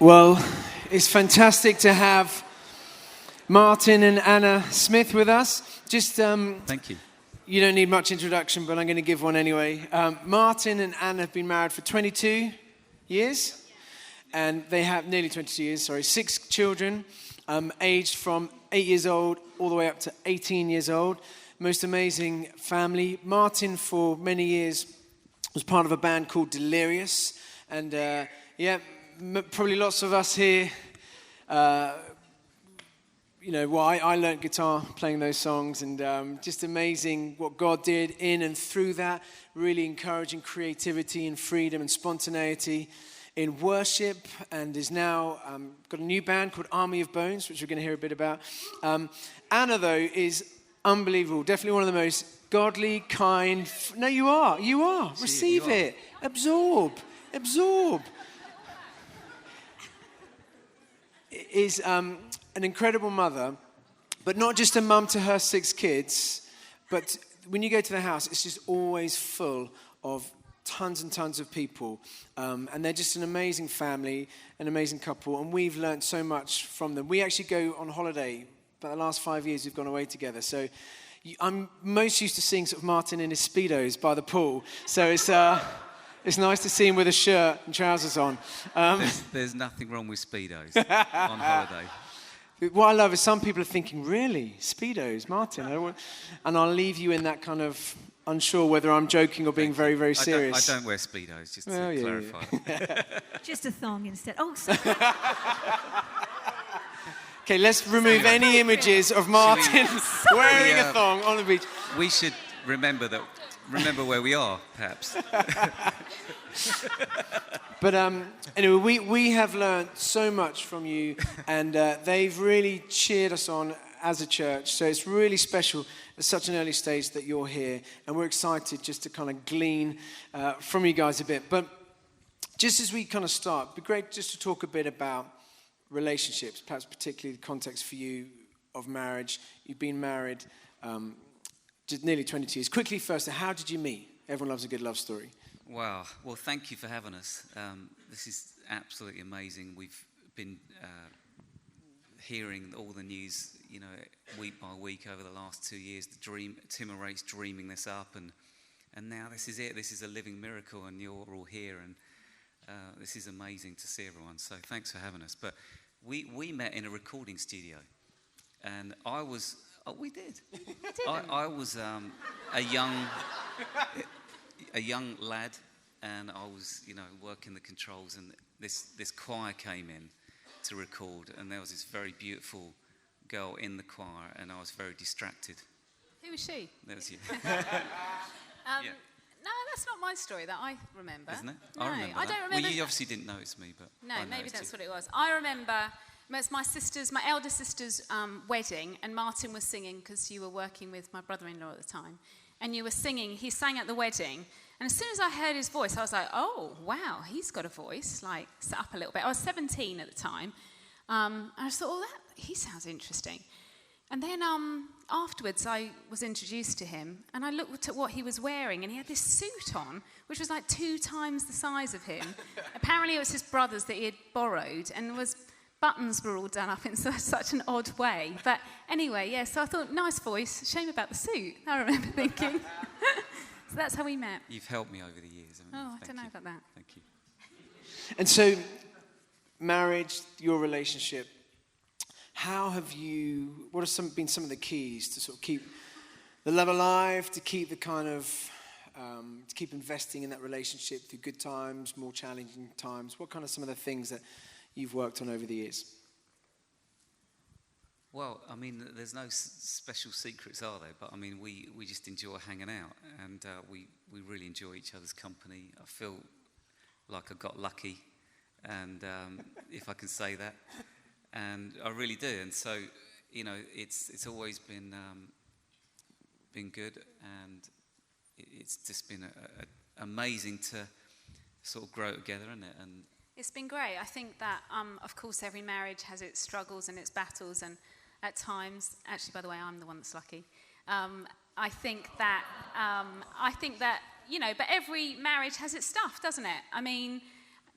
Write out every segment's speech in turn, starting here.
Well, it's fantastic to have Martin and Anna Smith with us. Thank you. You don't need much introduction, but I'm going to give one anyway. Martin and Anna have been married for 22 years, and they have nearly 22 years, 6 children, aged from 8 years old all the way up to 18 years old. Most amazing family. Martin, for many years, was part of a band called Delirious, and probably lots of us here, I learned guitar playing those songs, and just amazing what God did in and through that, really encouraging creativity and freedom and spontaneity in worship, and is now got a new band called Army of Bones, which we're going to hear a bit about. Anna, though, is unbelievable, definitely one of the most godly, kind... No, you are. Receive it. Absorb. Is an incredible mother, but not just a mum to her 6 kids, but when you go to the house, it's just always full of tons and tons of people, and they're just an amazing family, an amazing couple, and we've learned so much from them. We actually go on holiday, but the last 5 years we've gone away together, so I'm most used to seeing sort of Martin in his Speedos by the pool, so it's nice to see him with a shirt and trousers on. There's nothing wrong with Speedos on holiday. What I love is some people are thinking, really? Speedos, Martin? And I'll leave you in that kind of unsure whether I'm joking or being very, very serious. I don't wear Speedos, just to clarify. Yeah. Just a thong instead. Oh, sorry. Okay, let's remove any images of Martin wearing a thong on the beach. We should remember where we are, perhaps. But anyway, we have learned so much from you, and they've really cheered us on as a church. So it's really special at such an early stage that you're here, and we're excited just to kind of glean from you guys a bit. But just as we kind of start, it'd be great just to talk a bit about relationships, perhaps particularly the context for you of marriage. You've been married just nearly 22 years. Quickly first, how did you meet? Everyone loves a good love story. Wow. Well, thank you for having us. This is absolutely amazing. We've been hearing all the news, week by week over the last 2 years. Tim and Rach dreaming this up, and now this is it. This is a living miracle, and you're all here, and this is amazing to see everyone. So thanks for having us. But we met in a recording studio, and I was... Oh, we did. I was a young lad, and I was, working the controls, and this choir came in to record, and there was this very beautiful girl in the choir, and I was very distracted. Who was she? That was you. Yeah. No, that's not my story that I remember. Isn't it? No, I remember I don't remember. Well, you obviously didn't notice me, but no, maybe that's you. what it was. I remember it was my elder sister's wedding, and Martin was singing because you were working with my brother-in-law at the time, and you were singing. He sang at the wedding, and as soon as I heard his voice, I was like, "Oh, wow, he's got a voice." Like, set up a little bit. I was 17 at the time, and I just thought, he sounds interesting. And then afterwards, I was introduced to him, and I looked at what he was wearing, and he had this suit on, which was like 2 times the size of him. Apparently, it was his brother's that he had borrowed, and buttons were all done up in such an odd way. But anyway, so I thought, nice voice, shame about the suit, I remember thinking. So that's how we met. You've helped me over the years, haven't you? I don't know about that. Thank you. And so, marriage, your relationship, what have been some of the keys to sort of keep the love alive, to keep the kind of, to keep investing in that relationship through good times, more challenging times? What kind of some of the things that you've worked on over the years? Well, I mean, there's no special secrets, are there? But I mean, we just enjoy hanging out, and we really enjoy each other's company. I feel like I got lucky, and if I can say that. And I really do, and so it's always been good, and it's just been amazing to sort of grow together, isn't it? And it's been great. I think that of course every marriage has its struggles and its battles, and at times, actually, by the way, I'm the one that's lucky. I think that but every marriage has its stuff, doesn't it? I mean,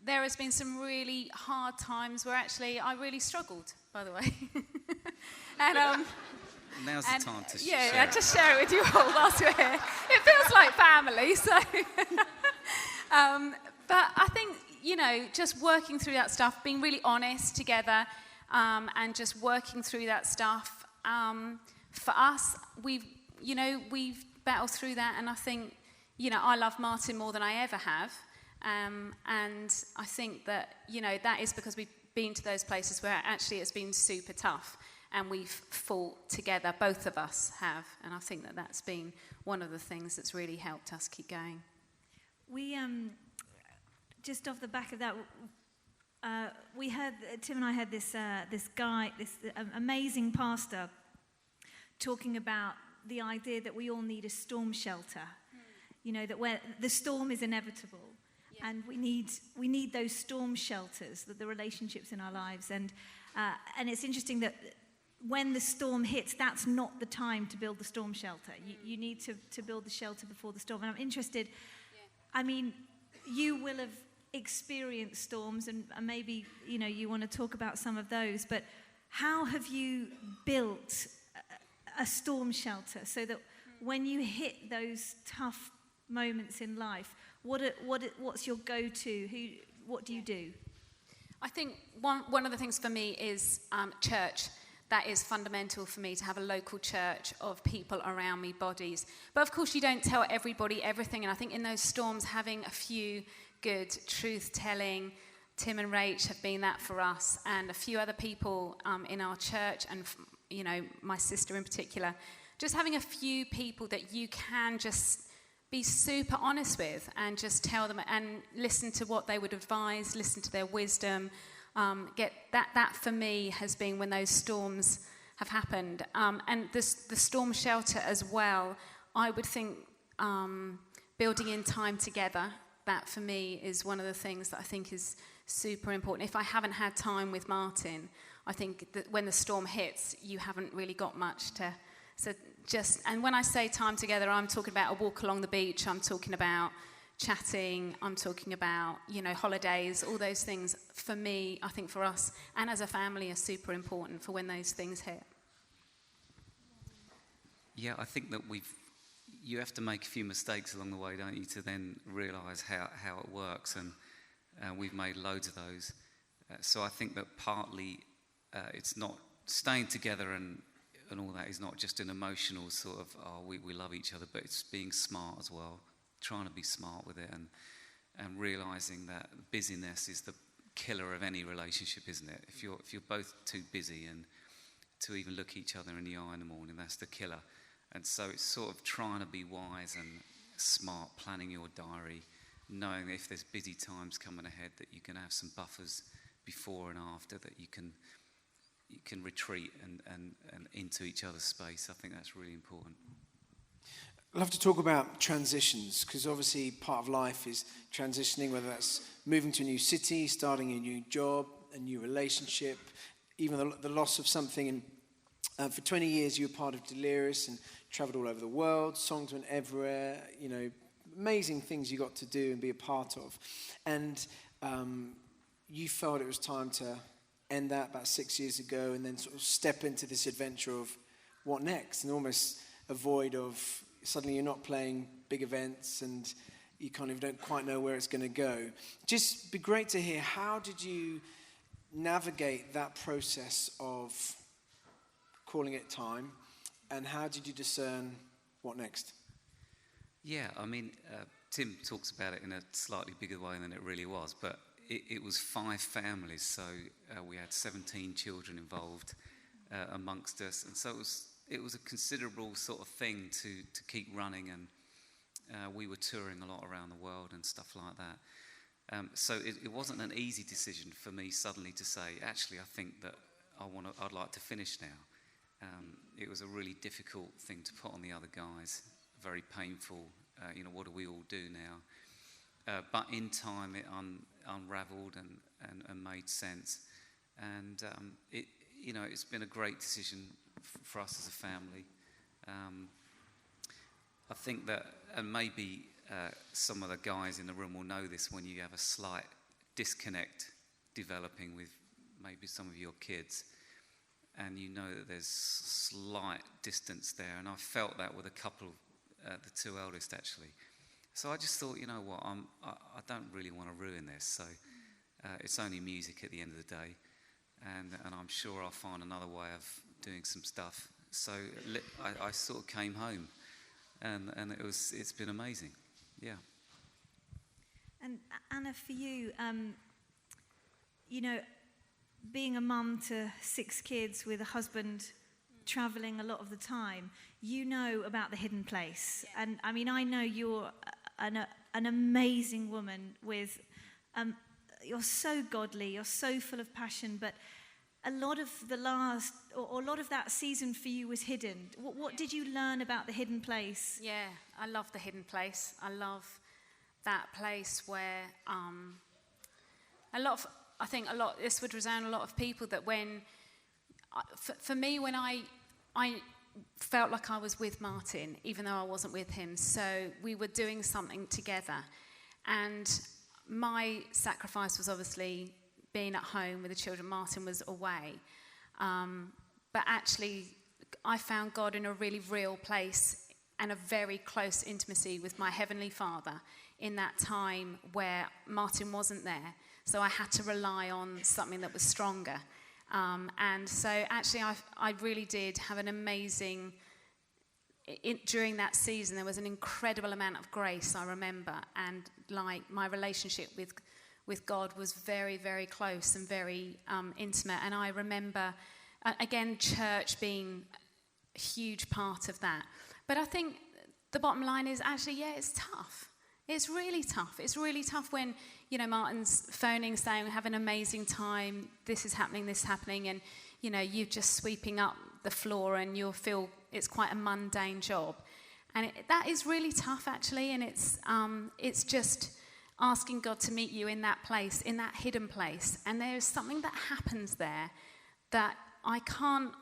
there has been some really hard times where actually I really struggled, by the way. And Now's the time to yeah, share. I just share it with you all whilst we're here. It feels like family, so. But I think, just working through that stuff, being really honest together, and just working through that stuff. For us, we've battled through that, and I think, I love Martin more than I ever have. And I think that, that is because we've been to those places where actually it's been super tough. And we've fought together, both of us have. And I think that that's been one of the things that's really helped us keep going. We, just off the back of that, we heard, Tim and I heard this guy, this amazing pastor, talking about the idea that we all need a storm shelter. That where the storm is inevitable. Yeah. And we need those storm shelters, the relationships in our lives. And it's interesting that when the storm hits, that's not the time to build the storm shelter. You need to build the shelter before the storm. And I'm interested, you will have experienced storms, and maybe, you want to talk about some of those, but how have you built a storm shelter so that when you hit those tough moments in life, what's your go-to? What do you do? I think one of the things for me is church. That is fundamental for me, to have a local church of people around me, bodies. But of course, you don't tell everybody everything. And I think in those storms, having a few good truth-telling, Tim and Rach have been that for us, and a few other people in our church, and my sister in particular. Just having a few people that you can just be super honest with, and just tell them and listen to what they would advise, listen to their wisdom. Get that for me has been when those storms have happened, and the storm shelter as well. I would think building in time together. That for me is one of the things that I think is super important. If I haven't had time with Martin, I think that when the storm hits, you haven't really got much to. So and when I say time together, I'm talking about a walk along the beach. I'm talking about chatting, I'm talking about, holidays, all those things for me, I think for us and as a family are super important for when those things hit. Yeah, I think that you have to make a few mistakes along the way, don't you, to then realise how it works, and we've made loads of those. So I think that partly it's not staying together and all that is not just an emotional sort of, we love each other, but it's being smart as well. Trying to be smart with it, and realising that busyness is the killer of any relationship, isn't it? If you're both too busy and to even look each other in the eye in the morning, that's the killer. And so it's sort of trying to be wise and smart, planning your diary, knowing that if there's busy times coming ahead, that you can have some buffers before and after, that you can retreat and into each other's space. I think that's really important. I'd love to talk about transitions, because obviously part of life is transitioning, whether that's moving to a new city, starting a new job, a new relationship, even the loss of something. And for 20 years you were part of Delirious and travelled all over the world, songs went everywhere, amazing things you got to do and be a part of. And you felt it was time to end that about 6 years ago, and then sort of step into this adventure of what next, and almost a void of suddenly you're not playing big events and you kind of don't quite know where it's going to go. Just be great to hear, how did you navigate that process of calling it time, and how did you discern what next? Yeah, Tim talks about it in a slightly bigger way than it really was, but it was 5 families, so we had 17 children involved amongst us, and so it was a considerable sort of thing to keep running, and we were touring a lot around the world and stuff like that. So it wasn't an easy decision for me suddenly to say, actually, I think that I'd like to finish now. It was a really difficult thing to put on the other guys, very painful. What do we all do now? But in time, it unravelled and made sense, and it's been a great decision for us as a family. I think that, and maybe some of the guys in the room will know this, when you have a slight disconnect developing with maybe some of your kids, and you know that there's slight distance there, and I felt that with a couple of the two eldest actually. So I just thought, you know what, I don't really want to ruin this, so it's only music at the end of the day, and I'm sure I'll find another way of doing some stuff. So I sort of came home, and it's been amazing, yeah. And Anna, for you, you know, being a mum to 6 kids with a husband traveling a lot of the time, you know about the hidden place. And I mean, I know you're an amazing woman with, you're so godly, you're so full of passion, but a lot of a lot of that season for you was hidden. What did you learn about the hidden place? Yeah, I love the hidden place. I love that place where this would resound a lot of people, that when, for me, when I felt like I was with Martin, even though I wasn't with him, so we were doing something together, and my sacrifice was obviously being at home with the children. Martin was away, but actually I found God in a really real place and a very close intimacy with my Heavenly Father in that time where Martin wasn't there. So I had to rely on something that was stronger. And so actually I really did have an amazing, during that season there was an incredible amount of grace, I remember, and like my relationship with God was very, very close and very intimate. And I remember, again, church being a huge part of that. But I think the bottom line is actually, yeah, it's tough. It's really tough. It's really tough when, you know, Martin's phoning saying, we have an amazing time, this is happening, and, you know, you're just sweeping up the floor and you'll feel it's quite a mundane job. And that is really tough, actually, and it's just asking God to meet you in that place, in that hidden place. And there's something that happens there that I can't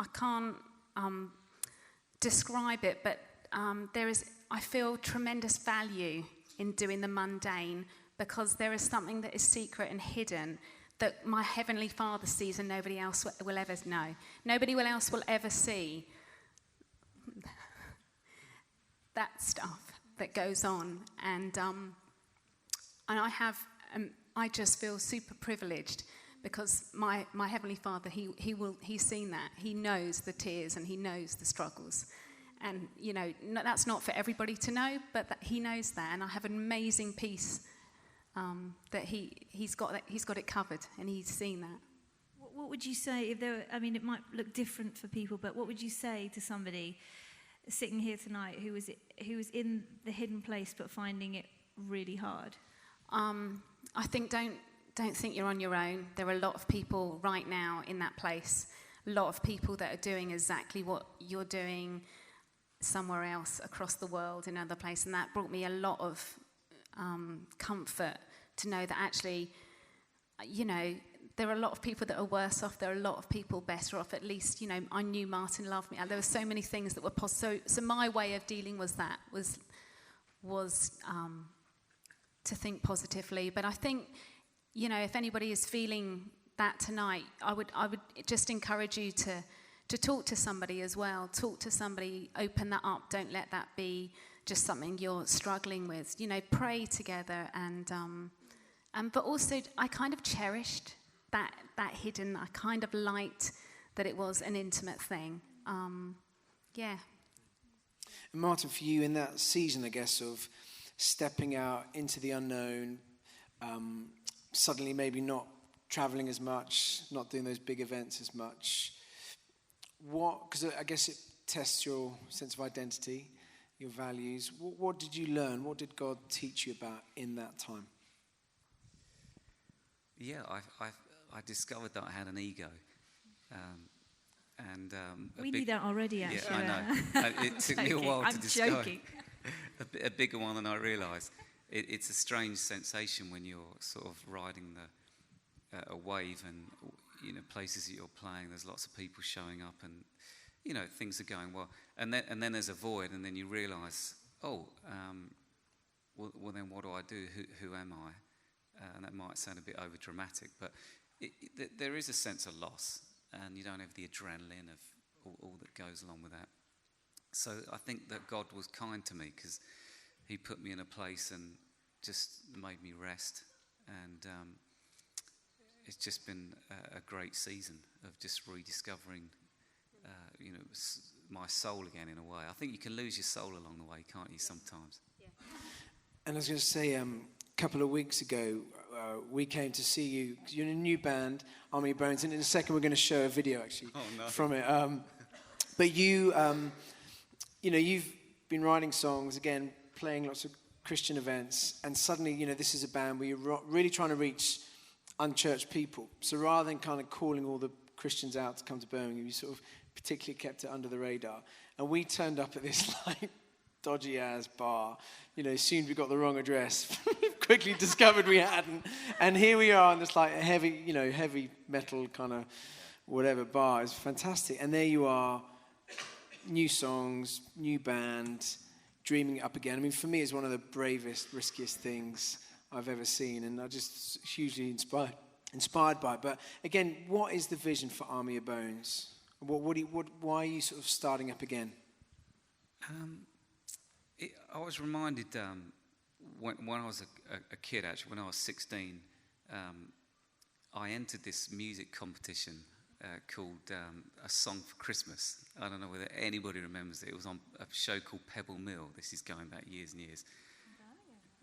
describe it, but I feel tremendous value in doing the mundane, because there is something that is secret and hidden that my Heavenly Father sees and nobody else will ever know. Nobody else will ever see that stuff that goes on. And I just feel super privileged, because my Heavenly Father, he's seen that. He knows the tears and he knows the struggles. And, you know, that's not for everybody to know, but he knows that. And I have an amazing peace that he's got it covered, and he's seen that. What would you say if there? I mean, it might look different for people, but what would you say to somebody sitting here tonight who was in the hidden place but finding it really hard? I think don't think you're on your own. There are a lot of people right now in that place. A lot of people that are doing exactly what you're doing somewhere else across the world in another place, and that brought me a lot of comfort to know that actually, you know, there are a lot of people that are worse off. There are a lot of people better off. At least, you know, I knew Martin loved me. There were so many things that were possible. So my way of dealing with that was to think positively. But I think, you know, if anybody is feeling that tonight, I would just encourage you to talk to somebody as well. Talk to somebody, open that up. Don't let that be just something you're struggling with. You know, pray together. And but also, I kind of cherished that hidden. I kind of liked that it was an intimate thing. Yeah. And Martin, for you in that season, I guess, of stepping out into the unknown, suddenly maybe not traveling as much, not doing those big events as much, because I guess it tests your sense of identity, your values. What did you learn? What did God teach you about in that time? Yeah, I discovered that I had an ego. We knew that already, actually. Yeah, I know. It took me a while to discover. I'm joking. A bigger one than I realised. It's a strange sensation when you're sort of riding a wave, and you know, places that you're playing, there's lots of people showing up, and you know, things are going well, and then there's a void, and then you realise, well then what do I do? Who am I? and that might sound a bit over dramatic, but there is a sense of loss, and you don't have the adrenaline of all that goes along with that. So I think that God was kind to me, because he put me in a place and just made me rest, and it's just been a great season of just rediscovering my soul again, in a way. I think you can lose your soul along the way, can't you, sometimes? Yeah. And I was going to say, a couple of weeks ago, we came to see you. You're in a new band, Army of Bones, and in a second we're going to show a video, actually, from it. But you, you've been writing songs, again, playing lots of Christian events, and suddenly, this is a band where you're really trying to reach unchurched people. So rather than kind of calling all the Christians out to come to Birmingham, you sort of particularly kept it under the radar. And we turned up at this dodgy-ass bar. Soon we got the wrong address. Quickly discovered we hadn't. And here we are in this heavy metal kind of whatever bar. It's fantastic. And there you are, new songs, new band, dreaming it up again. I mean, for me, it's one of the bravest, riskiest things I've ever seen. And I'm just hugely inspired by it. But again, what is the vision for Army of Bones? Why are you sort of starting up again? I was reminded when I was a kid, actually, when I was 16, I entered this music competition called A Song for Christmas. I don't know whether anybody remembers it. It was on a show called Pebble Mill. This is going back years and years.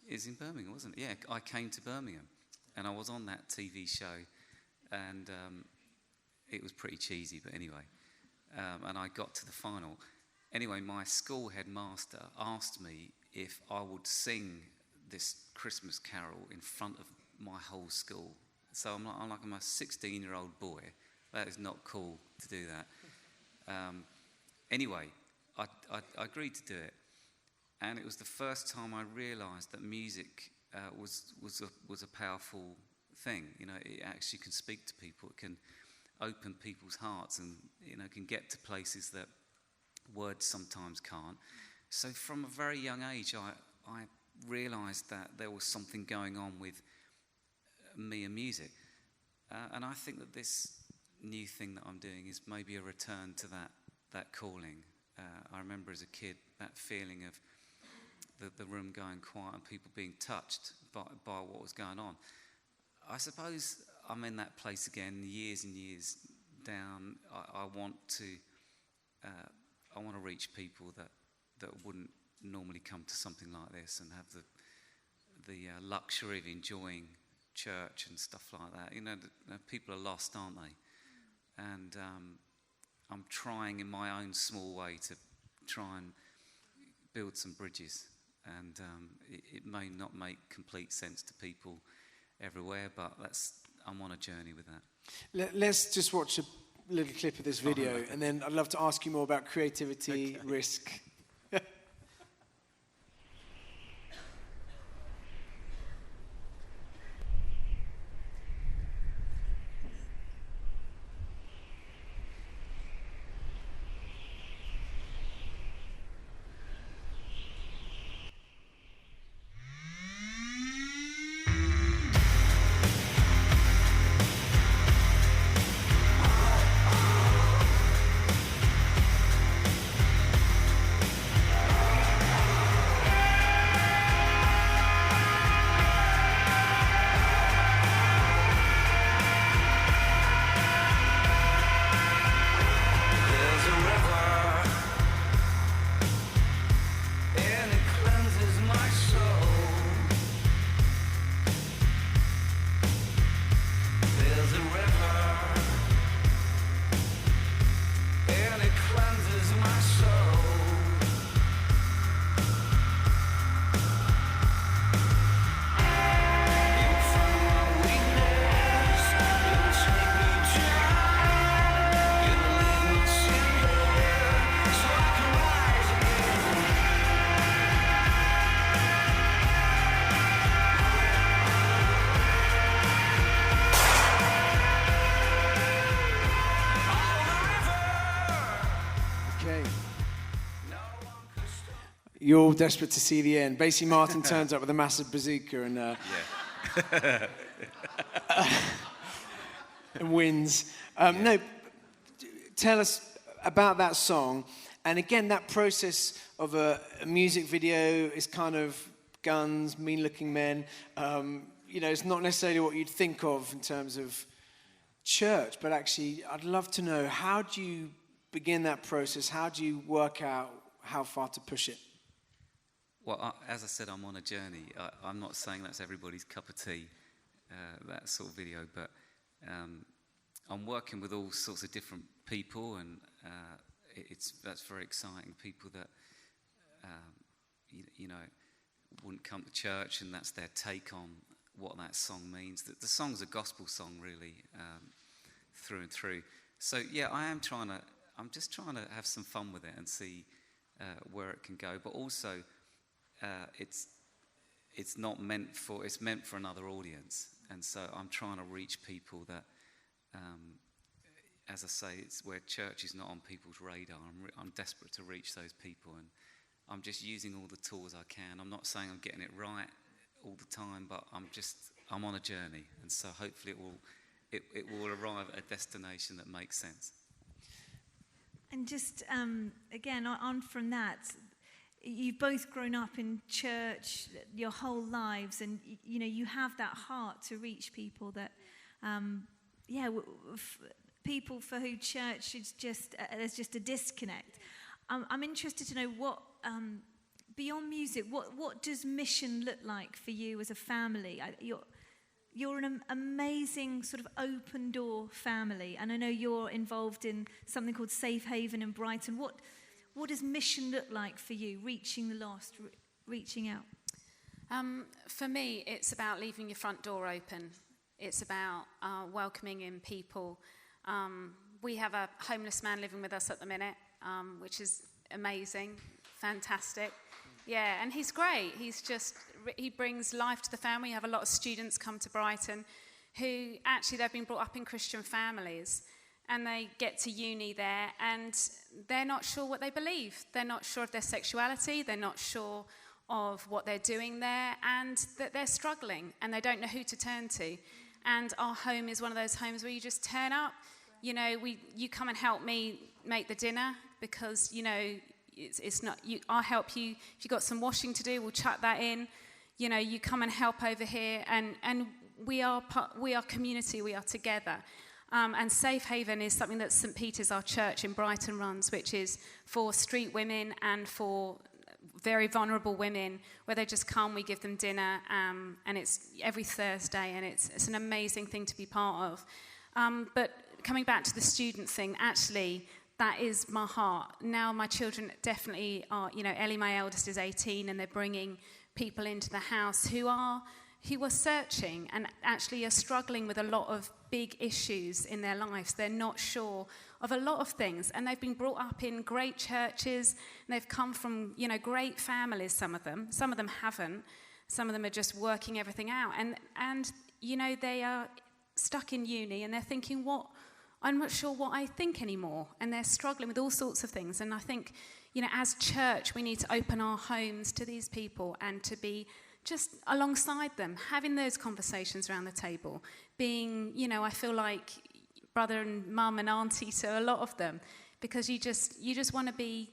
It's in Birmingham, wasn't it? Yeah, I came to Birmingham, and I was on that TV show, and it was pretty cheesy, but anyway. And I got to the final. Anyway, my school headmaster asked me if I would sing this Christmas carol in front of my whole school. So I'm a 16-year-old boy. That is not cool to do that. Anyway, I agreed to do it. And it was the first time I realised that music was a powerful thing. It actually can speak to people. It can open people's hearts, and can get to places that words sometimes can't. So from a very young age, I realised that there was something going on with me and music. And I think that this new thing that I'm doing is maybe a return to that calling. I remember as a kid that feeling of the room going quiet and people being touched by what was going on. I suppose I'm in that place again, years and years down. I want to reach people that wouldn't normally come to something like this and have the luxury of enjoying church and stuff like that. People are lost, aren't they? And I'm trying in my own small way to try and build some bridges. And it may not make complete sense to people everywhere, but I'm on a journey with that. Let's just watch a little clip of this video, and then I'd love to ask you more about creativity, risk. You're all desperate to see the end. Basically, Martin turns up with a massive bazooka and and wins. No, tell us about that song. And again, that process of a music video is kind of guns, mean-looking men. It's not necessarily what you'd think of in terms of church, but actually, I'd love to know, how do you begin that process? How do you work out how far to push it? Well, as I said, I'm on a journey. I'm not saying that's everybody's cup of tea, that sort of video, but I'm working with all sorts of different people, and that's very exciting. People that wouldn't come to church, and that's their take on what that song means. The song's a gospel song, really, through and through. So yeah, I'm just trying to have some fun with it and see where it can go. But also, it's meant for another audience, and so I'm trying to reach people that, as I say, it's where church is not on people's radar. I'm desperate to reach those people, and I'm just using all the tools I can. I'm not saying I'm getting it right all the time, but I'm on a journey, and so hopefully it will arrive at a destination that makes sense. And just again, on from that, you've both grown up in church your whole lives, and you have that heart to reach people that, people for who church is just there's just a disconnect. I'm interested to know what. Beyond music, what does mission look like for you as a family? You're an amazing sort of open door family, and I know you're involved in something called Safe Haven in Brighton. What does mission look like for you, reaching the lost, reaching out? For me, it's about leaving your front door open. It's about welcoming in people. We have a homeless man living with us at the minute, which is amazing, fantastic. Yeah, and he's great. He brings life to the family. We have a lot of students come to Brighton who actually they've been brought up in Christian families, and they get to uni there and they're not sure what they believe. They're not sure of their sexuality. They're not sure of what they're doing there, and that they're struggling and they don't know who to turn to. And our home is one of those homes where you just turn up. You come and help me make the dinner because, it's not you. I'll help you. If you've got some washing to do, we'll chuck that in. You come and help over here, and we are community. We are together. And Safe Haven is something that St. Peter's, our church in Brighton, runs, which is for street women and for very vulnerable women, where they just come, we give them dinner, and it's every Thursday, and it's an amazing thing to be part of. But coming back to the student thing, actually, that is my heart. Now my children definitely are, Ellie, my eldest, is 18, and they're bringing people into the house who are searching and actually are struggling with a lot of big issues in their lives. They're not sure of a lot of things, and they've been brought up in great churches, and they've come from, great families, some of them haven't. Some of them are just working everything out, and they are stuck in uni, and they're thinking, I'm not sure what I think anymore, and they're struggling with all sorts of things. And I think, as church, we need to open our homes to these people and to be just alongside them, having those conversations around the table, being, I feel like brother and mum and auntie to a lot of them, because you just want to be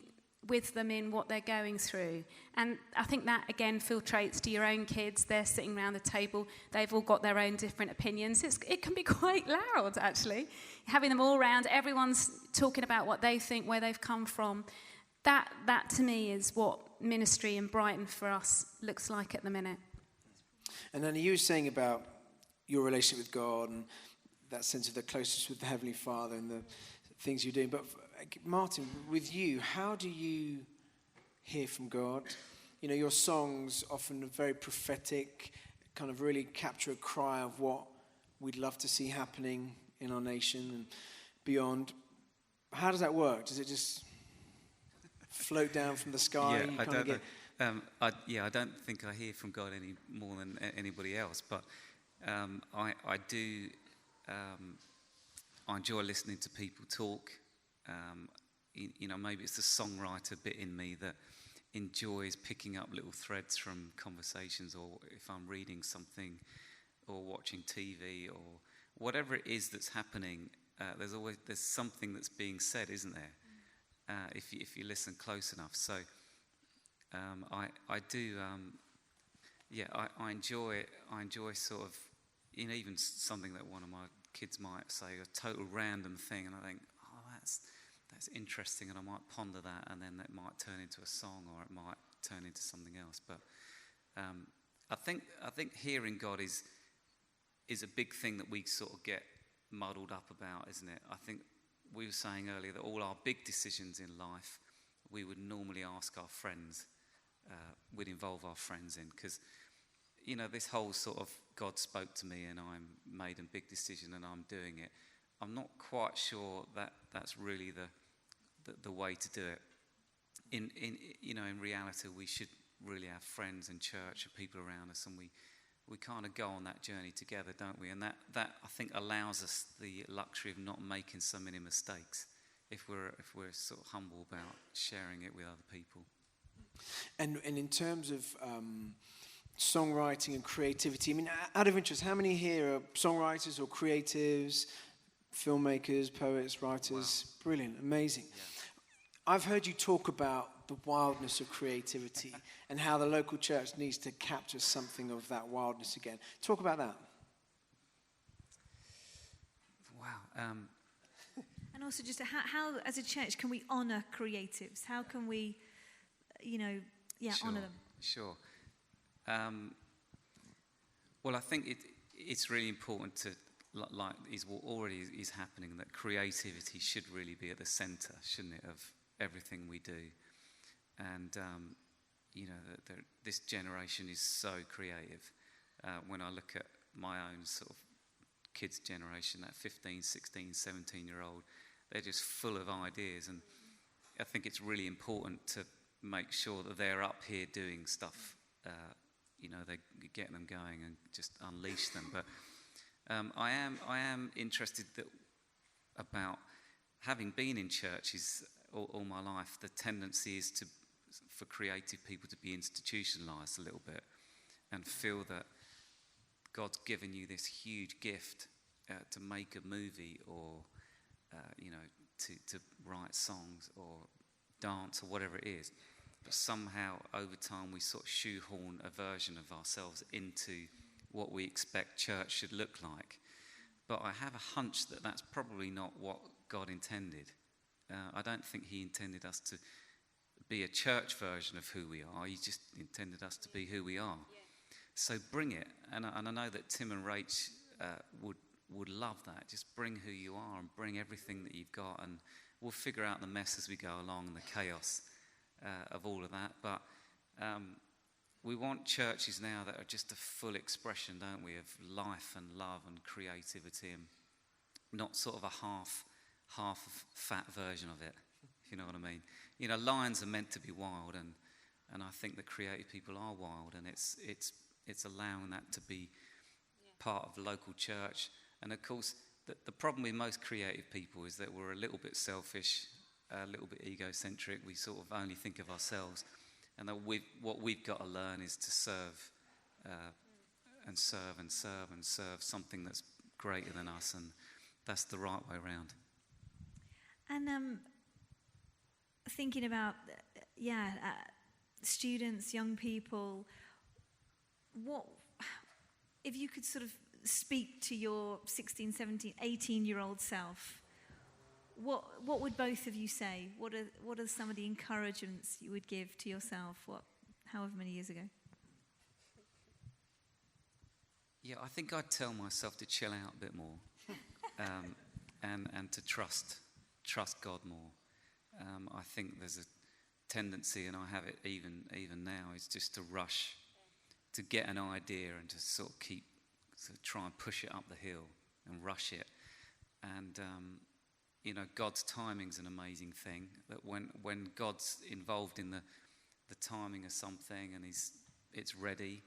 with them in what they're going through. And I think that, again, filtrates to your own kids. They're sitting around the table. They've all got their own different opinions. It can be quite loud, actually. Having them all around, everyone's talking about what they think, where they've come from. That to me is what ministry in Brighton for us looks like at the minute. And then you were saying about your relationship with God and that sense of the closeness with the Heavenly Father and the things you're doing. But Martin, with you, how do you hear from God? Your songs often are very prophetic, kind of really capture a cry of what we'd love to see happening in our nation and beyond. How does that work? Does it just float down from the sky? Yeah, I don't know. I don't think I hear from God any more than anybody else, but I do. I enjoy listening to people talk. Maybe it's the songwriter bit in me that enjoys picking up little threads from conversations, or if I'm reading something or watching TV or whatever it is that's happening, there's something that's being said, isn't there? If you listen close enough. So I do. I enjoy it. I enjoy sort of, even something that one of my kids might say, a total random thing, and I think, oh, that's interesting, and I might ponder that, and then that might turn into a song, or it might turn into something else. But I think hearing God is a big thing that we sort of get muddled up about, isn't it? I think we were saying earlier that all our big decisions in life, we would normally ask our friends, we'd involve our friends in, because this whole sort of God spoke to me and I made a big decision and I'm doing it. I'm not quite sure that that's really the way to do it. In reality, we should really have friends and church and people around us, and we kind of go on that journey together, don't we? And that I think allows us the luxury of not making so many mistakes if we're sort of humble about sharing it with other people. And in terms of songwriting and creativity, I mean, out of interest, how many here are songwriters or creatives, filmmakers, poets, writers? Wow. Brilliant, amazing. Yeah. I've heard you talk about the wildness of creativity and how the local church needs to capture something of that wildness again. Talk about that. Wow. And also just how as a church, can we honour creatives? How can we, honour them? Sure. Well, I think it's really important to, like is what already is happening, that creativity should really be at the centre, shouldn't it, of everything we do. And this generation is so creative. When I look at my own sort of kids' generation, that 15, 16, 17-year-old, they're just full of ideas. And I think it's really important to make sure that they're up here doing stuff. They get them going and just unleash them. But I am interested about having been in churches all my life. The tendency is for creative people to be institutionalized a little bit and feel that God's given you this huge gift to make a movie or to write songs or dance or whatever it is. But somehow over time we sort of shoehorn a version of ourselves into what we expect church should look like. But I have a hunch that that's probably not what God intended. I don't think he intended us to be a church version of who we are. He just intended us to be who we are. Yeah. So bring it. And I know that Tim and Rach would love that. Just bring who you are and bring everything that you've got, and we'll figure out the mess as we go along and the chaos of all of that. But we want churches now that are just a full expression, don't we, of life and love and creativity, and not sort of a half fat version of it, if you know what I mean. Lions are meant to be wild, and I think the creative people are wild, and it's allowing that to be part of the local church. And of course, the problem with most creative people is that we're a little bit selfish, a little bit egocentric. We sort of only think of ourselves, and that what we've got to learn is to serve and serve and serve and serve something that's greater than us, and that's the right way around. And thinking about, students, young people, what if you could sort of speak to your 16, 17, 18-year-old self, what would both of you say? What are some of the encouragements you would give to yourself, however many years ago? Yeah, I think I'd tell myself to chill out a bit more, and to trust God more. I think there's a tendency, and I have it even now, is just to rush to get an idea and to sort of try and push it up the hill and rush it. And God's timing's an amazing thing. That when God's involved in the timing of something and it's ready,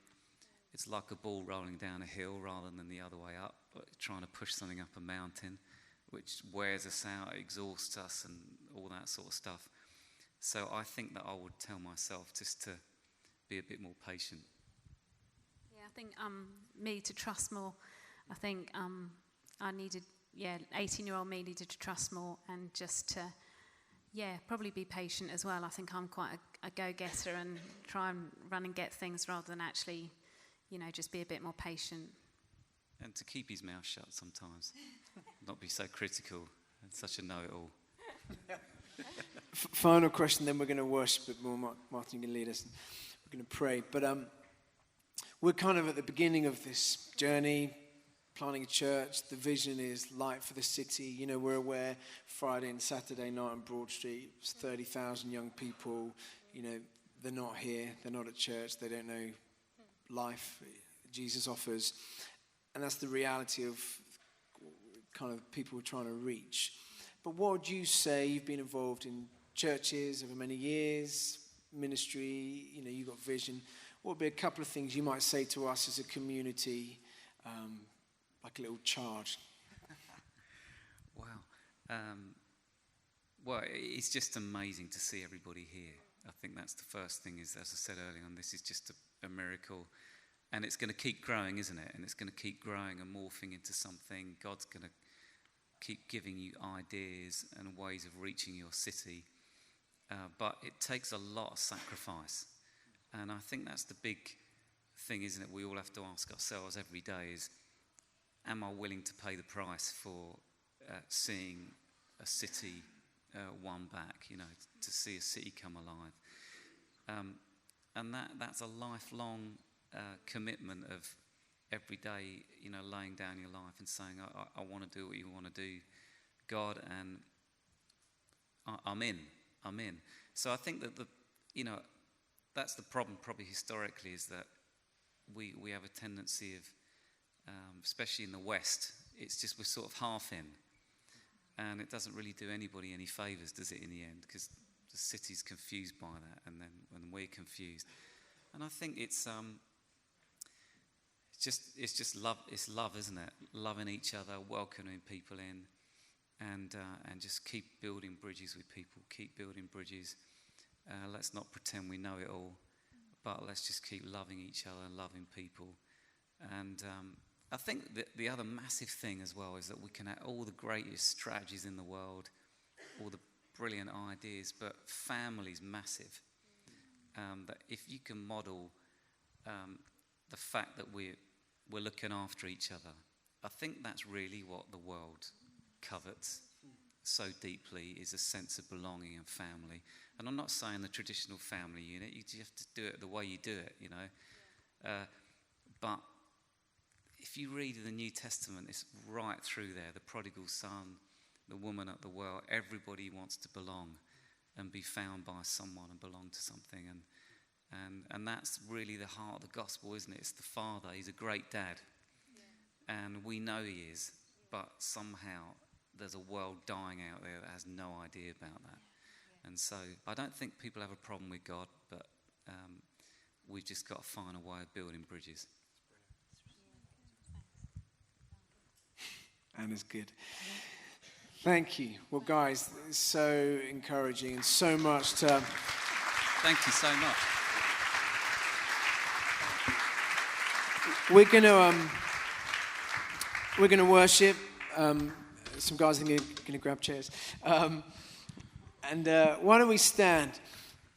it's like a ball rolling down a hill rather than the other way up, trying to push something up a mountain, which wears us out, exhausts us, and all that sort of stuff. So I think that I would tell myself just to be a bit more patient. Yeah, think me to trust more. I think I needed, 18-year-old me needed to trust more and just to, probably be patient as well. I think I'm quite a go-getter and try and run and get things rather than actually, just be a bit more patient. And to keep his mouth shut sometimes, not be so critical and such a know-it-all. Final question, then we're going to worship a bit more. Martin, you can lead us. We're going to pray. But we're kind of at the beginning of this journey, planning a church. The vision is light for the city. We're aware Friday and Saturday night on Broad Street, it's 30,000 young people. They're not here. They're not at church. They don't know life Jesus offers. And that's the reality of kind of people we're trying to reach. But what would you say? You've been involved in churches over many years, ministry, you've got vision. What would be a couple of things you might say to us as a community, like a little charge? Wow. Well, it's just amazing to see everybody here. I think that's the first thing is, as I said earlier on, this is just a miracle. And it's going to keep growing, isn't it? And it's going to keep growing and morphing into something. God's going to keep giving you ideas and ways of reaching your city. But it takes a lot of sacrifice. And I think that's the big thing, isn't it? We all have to ask ourselves every day is, am I willing to pay the price for seeing a city won back, to see a city come alive? And that's a lifelong commitment of every day, laying down your life and saying, I want to do what you want to do, God, and I'm in. So I think that that's the problem probably historically is that we have a tendency of, especially in the West, it's just we're sort of half in. And it doesn't really do anybody any favours, does it, in the end? Because the city's confused by that, and then when we're confused. And I think it's just love. It's love, isn't it? Loving each other, welcoming people in, and just keep building bridges with people. Keep building bridges. Let's not pretend we know it all, but let's just keep loving each other and loving people. And I think that the other massive thing as well is that we can have all the greatest strategies in the world, all the brilliant ideas, but family's massive. That if you can model the fact that we're looking after each other, I think that's really what the world covets so deeply, is a sense of belonging and family. And I'm not saying the traditional family unit, you just have to do it the way you do it, but if you read the New Testament, it's right through there. The prodigal son, the woman at the well, everybody wants to belong and be found by someone and belong to something. And that's really the heart of the gospel, isn't it? It's the Father. He's a great dad. Yeah. And we know he is, but somehow there's a world dying out there that has no idea about that. Yeah. And so I don't think people have a problem with God, but we've just got to find a way of building bridges. And it's good. Thank you. Well, guys, it's so encouraging and so much to... Thank you so much. We're gonna worship. Some guys are gonna grab chairs. And why don't we stand?